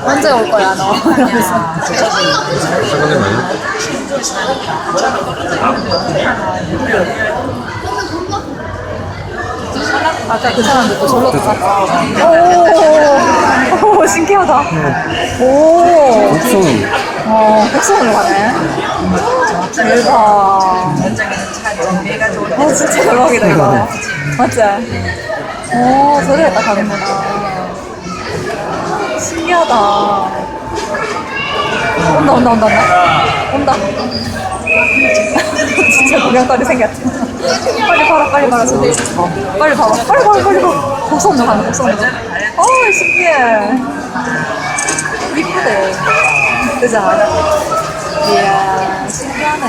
언제 올 거야 너? 이러면서. 사장님 아니야? 아까 그 사람들 또 절로 가갔다. 오, 신기하다. 오, 목소리. 백성으로 가네. 대박. 진짜 대박이다 이거. 맞지? 오, 저리 딱 가는구나. 신기하다. 온다. 진짜 구경거리 생겼지. 빨리 봐라. 빨리 봐봐. 곡선으로 가네, 곡선으로. 신기해. 이쁘대. 그죠? 이야, 신기하네.